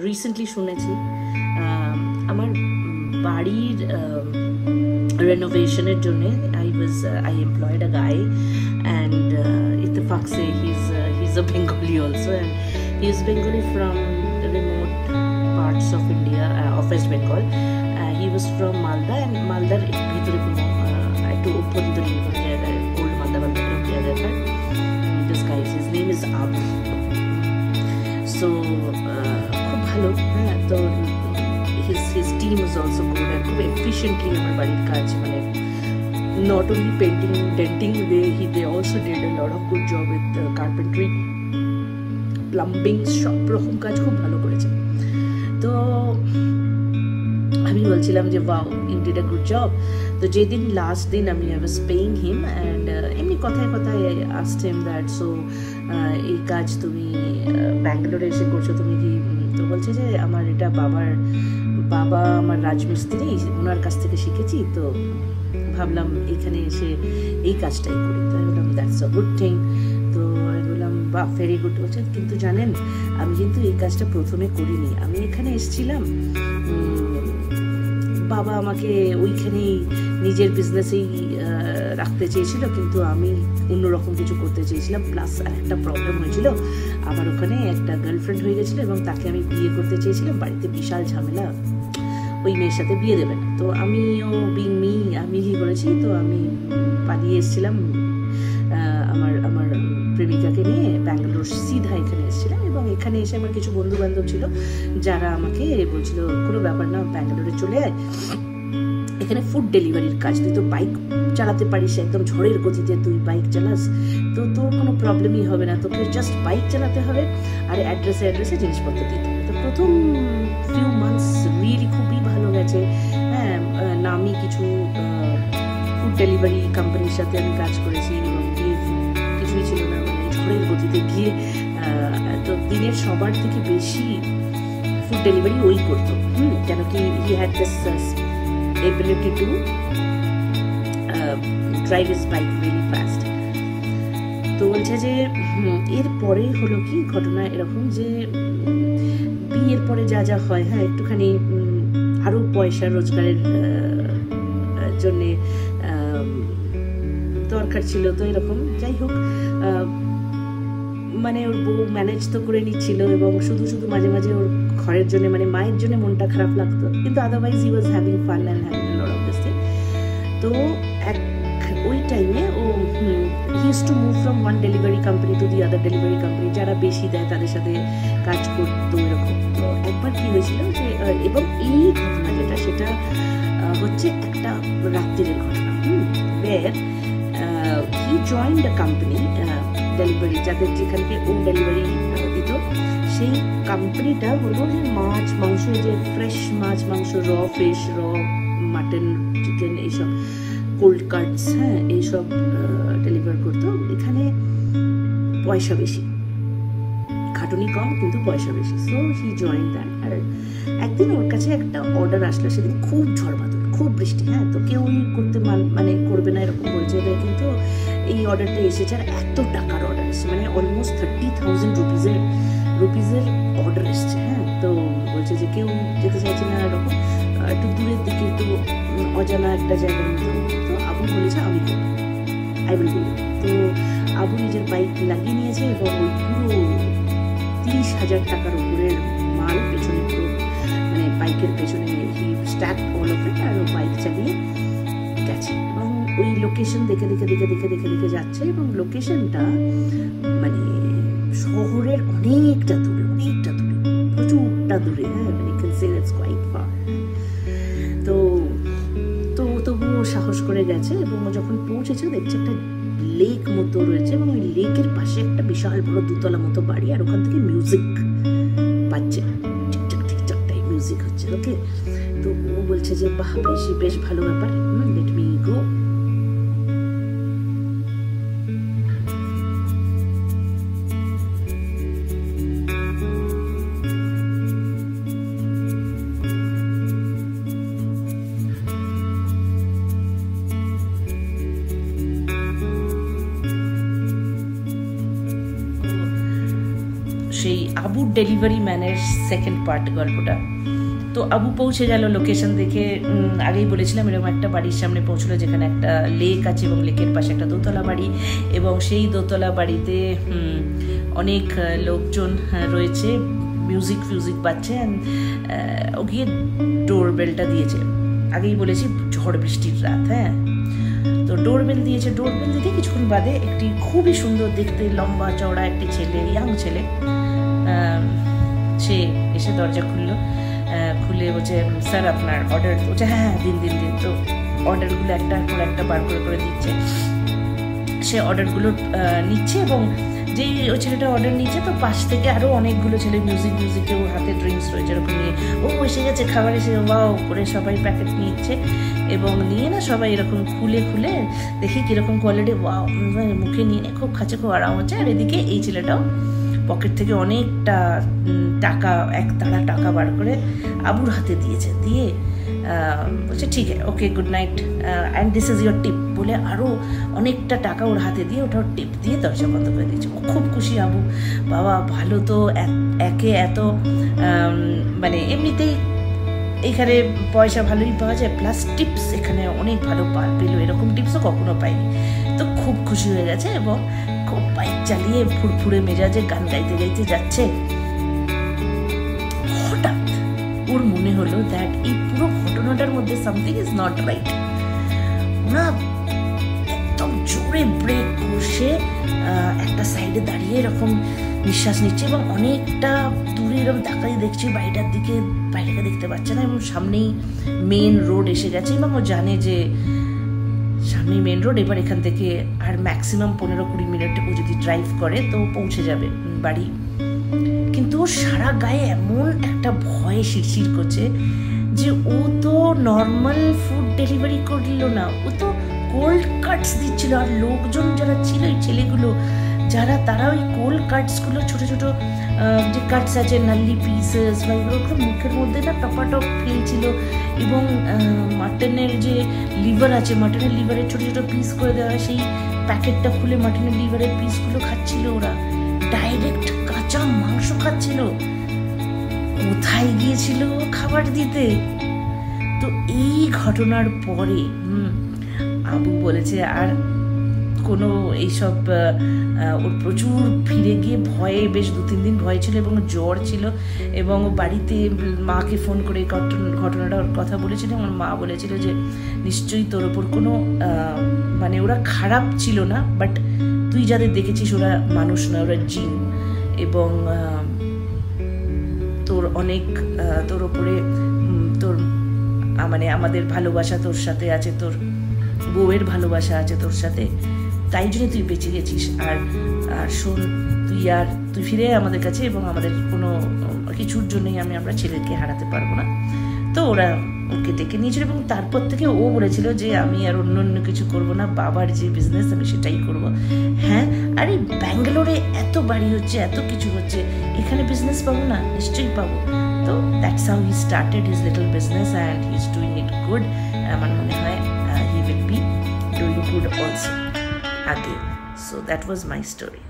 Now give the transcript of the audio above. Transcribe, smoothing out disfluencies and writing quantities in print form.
Recently শুনেছি আমার বাড়ির renovation জন্য I employed a guy, and ittifaq se he's a Bengali also, and he is Bengali from remote parts of India, of West Bengal. He was from Malda, and Malda bhitore kono ekটু open the old Malda জায়গা था. This guy, his name is Abu. So খুব ভালো, হ্যাঁ. তো his team is also good, and খুব efficiently আমার বাড়ির কাজ, মানে not only painting, denting, they also did a lot of good job with carpentry, plumbing, সব রকম কাজ খুব ভালো করেছে. তো আমি বলছিলাম যে wow, you did a good job. তো যেদিন লাস্ট দিন I was paying him, and এমনি কথায় কথায় I asked him that, so এই কাজ তুমি ব্যাঙ্গালোরে এসে করছো তুমি কি? তো বলছে যে আমার এটা বাবা আমার রাজমিস্ত্রি, ওনার কাছ থেকে শিখেছি, তো ভাবলাম এখানে এসে এই কাজটাই করি. তো আমি বললাম দ্যাটস আ গুড থিং. তো আমি বললাম বাহ, ভেরি গুড. বলছে কিন্তু জানেন আমি কিন্তু এই কাজটা প্রথমে করিনি, আমি এখানে এসেছিলাম, বাবা আমাকে ওইখানেই নিজের বিজনেসেই রাখতে চেয়েছিল, কিন্তু আমি অন্যরকম কিছু করতে চেয়েছিলাম. প্লাস আর একটা প্রবলেম হয়েছিল, আমার ওখানে একটা গার্লফ্রেন্ড হয়ে গেছিলো এবং তাকে আমি বিয়ে করতে চেয়েছিলাম. বাড়িতে বিশাল ঝামেলা, ওই মেয়ের সাথে বিয়ে দেবে না. তো আমিও আমি কি করেছি, তো আমি পালিয়ে এসেছিলাম আমার প্রেমিকাকে নিয়ে ব্যাঙ্গালোর, সিধা এখানে এসেছিলাম. এবং এখানে এসে আমার কিছু বন্ধু বান্ধব ছিল যারা আমাকে বলছিল কোনো ব্যাপার না, ব্যাঙ্গালোরে চলে আয়, এখানে ফুড ডেলিভারির কাজ, তুই তো বাইক চালাতে পারিস, একদম ঝড়ের গতিতে তুই বাইক চালাস, তো তোর কোনো প্রবলেমই হবে না, তোকে জাস্ট বাইক চালাতে হবে আর অ্যাড্রেসে জিনিসপত্র দিতে হবে. তো প্রথম ফিউ মান্থস রিয়েলি খুবই ভালো গেছে. হ্যাঁ, নামি কিছু ফুড ডেলিভারি কোম্পানির সাথে আমি কাজ করেছি, এবং কিছুই ছিল না, মানে ঝড়ের গতিতে গিয়ে, তো দিনের সবার থেকে বেশি ফুড ডেলিভারি ওই করতো, কেন কি he had this ability to drive his bike really fast. তো বলছে যে এরপরে হলো কি ঘটনা এরকম যে বিয়ের পরে যা যা হয়, হ্যাঁ, একটুখানি আরো পয়সা রোজগারের জন্যে দরকার ছিল. তো এরকম যাই হোক, মানে ওর বউ ম্যানেজ তো করে নিচ্ছিল, এবং শুধু মাঝে মাঝে ওর ঘরের জন্য, মানে মায়ের জন্য মনটা খারাপ লাগতো, কিন্তু otherwise he was having fun and having a lot of this thing. তো ওই টাইমে ও he use to move from one delivery company to the other delivery company, যারা বেশি দেয় তাদের সাথে কাজ করতো এরকম. তো একবার কি হয়েছিল যে, এবং এই ঘটনা যেটা সেটা হচ্ছে একটা রাত্রির ঘটনা, where he joined a company, delivery, যাদের যেখানে ও ডেলিভারি দিত, সেই কোম্পানিটা বলবো যে মাছ মাংস, যে ফ্রেশ মাছ মাংস, র ফিশ, র মাটন, চিকেন, এইসব কোল্ড কাটস, হ্যাঁ, এইসব ডেলিভার করতো. এখানে পয়সা বেশি, খাটুনি কম, কিন্তু পয়সা বেশি. So he join that. আর একদিন ওর কাছে একটা অর্ডার আসলো, সেদিন খুব ঝড় বাদল, খুব বৃষ্টি, হ্যাঁ. তো কেউই করতে মানে করবে না এরকম বলছে, কিন্তু এই অর্ডারটা এসেছে, আর এত টাকার অর্ডার এসেছে, মানে অলমোস্ট 30,000 রুপিজের অর্ডার এসছে, হ্যাঁ. তো বলছে যে কেউ যেতে চাইছে না, এরকম একটু দূরের দিকে, একটু অজানা একটা জায়গার মতো. তো আবু বলেছে আমি করবো, আই উইল ডু ইট. তো আবু নিজের বাইক লাগিয়ে নিয়েছে, এবং ওই পুরো 30,000 টাকার উপরের মাল পেছনে, পুরো মানে বাইকের পেছনে he stack all of it, আর বাইক চালিয়ে গেছে. এবং ওই লোকেশন দেখে যাচ্ছে, এবং লোকেশনটা মানে শহরের অনেকটা দূরে, প্রচুরটা দূরে, হ্যাঁ, মানে you can say that's quite far. তো তবুও সাহস করে গেছে, এবং যখন পৌঁছেছে দেখছে একটা লেক মতো রয়েছে, এবং ওই লেকের পাশে একটা বিশাল বড় দুতলা মতো বাড়ি, আর ওখান থেকে মিউজিক বাজছে, ঠিকঠাক টাইপ মিউজিক হচ্ছে. ওকে, তো ও বলছে যে বাহ, বেশ ভালো ব্যাপার, লেট মি গো. সেই আবুর ডেলিভারি ম্যানের সেকেন্ড পার্ট গল্পটা। তো আবু পৌঁছে গেল লোকেশন দেখে, আগেই বলেছিলাম এরকম একটা বাড়ির সামনে পৌঁছলো যেখানে একটা লেক আছে এবং লেকের পাশে একটা দোতলা বাড়ি, এবং সেই দোতলা বাড়িতে অনেক লোকজন রয়েছে, মিউজিক বাজছে। ও গিয়ে ডোরবেলটা দিয়েছে, আগেই বলেছি ঝড় বৃষ্টির রাত, হ্যাঁ। তো ডোরবেল দিয়েছে, ডোরবেল দিতে কিছুক্ষণ বাদে একটি খুবই সুন্দর দেখতে লম্বা চওড়া একটি ছেলে, ইয়াং ছেলে, সে এসে দরজা খুলে বলছে স্যার আপনার অর্ডার। বলছে হ্যাঁ দিন। তো অর্ডারগুলো একটার পর একটা বার করে দিচ্ছে, সে অর্ডারগুলো নিচ্ছে, এবং যেই ওই ছেলেটা অর্ডার নিচ্ছে তো পাশ থেকে আরও অনেকগুলো ছেলে মিউজিকেও হাতে ড্রিঙ্কস রয়েছে এরকম নিয়ে, ও এসে গেছে খাবার এসে ওয়াও করে সবাই প্যাকেট নিচ্ছে, এবং নিয়ে না সবাই এরকম খুলে দেখি কীরকম কোয়ালিটি, ওয়াও মুখে নিয়ে খুব খাচ্ছে, খুব আরাম হচ্ছে। আর এদিকে এই ছেলেটাও পকেট থেকে অনেকটা টাকা, এক তাড়া টাকা বার করে আবুর হাতে দিয়েছে, দিয়ে বলছে ঠিক আছে okay good night and this is your tip বলে আরও অনেকটা টাকা ওর হাতে দিয়ে ওটাও টিপ দিয়ে দরজা বন্ধ করে দিয়েছে। ও খুব খুশি আবু, বাবা ভালো তো, একে এত মানে এমনিতেই এখানে পয়সা ভালোই পাওয়া যায়, প্লাস টিপস এখানে অনেক ভালো পেলো, এরকম টিপসও কখনো পাইনি। তো খুব খুশি হয়ে গেছে এবং খুব বাইক চালিয়ে ফুরফুরে মেজাজে গান গাইতে যাচ্ছে। হঠাৎ ওর মনে হলো দ্যাট এই পুরো ঘটনাটার মধ্যে সামথিং ইজ নট রাইট। ওরা একদম জোরে ব্রেক কষে একটা সাইডে দাঁড়িয়ে এরকম নিঃশ্বাস নিচ্ছে, এবং অনেকটা দূরে এরকম তাকাই দেখছি বাইরেটা দেখতে পাচ্ছে না, এবং সামনেই মেন রোড এসে গেছে, এবং ও জানে যে সামনে মেন রোড, এবার এখান থেকে আর ম্যাক্সিমাম 15-20 মিনিট ও যদি ড্রাইভ করে তো পৌঁছে যাবে বাড়ি। কিন্তু ও সারা গায়ে এমন একটা ভয় শিরশির করছে যে ও তো নর্মাল ফুড ডেলিভারি করলো না, ও তো কোল্ড কাটস দিচ্ছিল। আর লোকজন যারা ছিল এই ছেলেগুলো যারা, তারা ওই কোল্ড কাটসগুলো ছোট যে কাটস আছে নাল্লি পিসেস বা এগুলো মুখের মধ্যে না টপাটপ ফেলছিল, এবং মাটনের যে লিভার আছে, মাটনের লিভারের ছোট পিস করে দেওয়া সেই প্যাকেটটা খুলে মাটনের লিভারের পিসগুলো খাচ্ছিল ওরা, ডাইরেক্ট কাঁচা মাংস খাচ্ছিল। কোথায় গিয়েছিল খাবার দিতে? তো এই ঘটনার পরে আবু বলেছে আর কোনো এইসব ওর প্রচুর ফিরে গিয়ে ভয়ে বেশ 2-3 দিন ভয় ছিল, এবং জ্বর ছিল, এবং বাড়িতে মাকে ফোন করে ঘটনাটার কথা বলেছিল। আমার মা বলেছিল যে নিশ্চয়ই তোর ওপর কোনো মানে ওরা খারাপ ছিল না, বাট তুই যাদের দেখেছিস ওরা মানুষ না, ওরা জিন, এবং তোর অনেক তোর ওপরে তোর মানে আমাদের ভালোবাসা তোর সাথে আছে, তোর বউয়ের ভালোবাসা আছে তোর সাথে, তাই জন্য তুই বেঁচে গেছিস। আর শোন তুই ফিরে আমাদের কাছে, এবং আমাদের কোনো কিছুর জন্যই আমরা ছেলেকে হারাতে পারবো না। তো ওরা ওকে ডেকে নিয়েছিল, এবং তারপর থেকে ও বলেছিল যে আমি আর অন্য কিছু করবো না, বাবার যে বিজনেস আমি সেটাই করবো। হ্যাঁ, আর এই ব্যাঙ্গালোরে এত বাড়ি হচ্ছে, এত কিছু হচ্ছে, এখানে বিজনেস পাবো না? নিশ্চয়ই পাবো। তো that's how he started his little business and he is doing it good. আমার মনে হয় he will be doing good also again. So that was my story.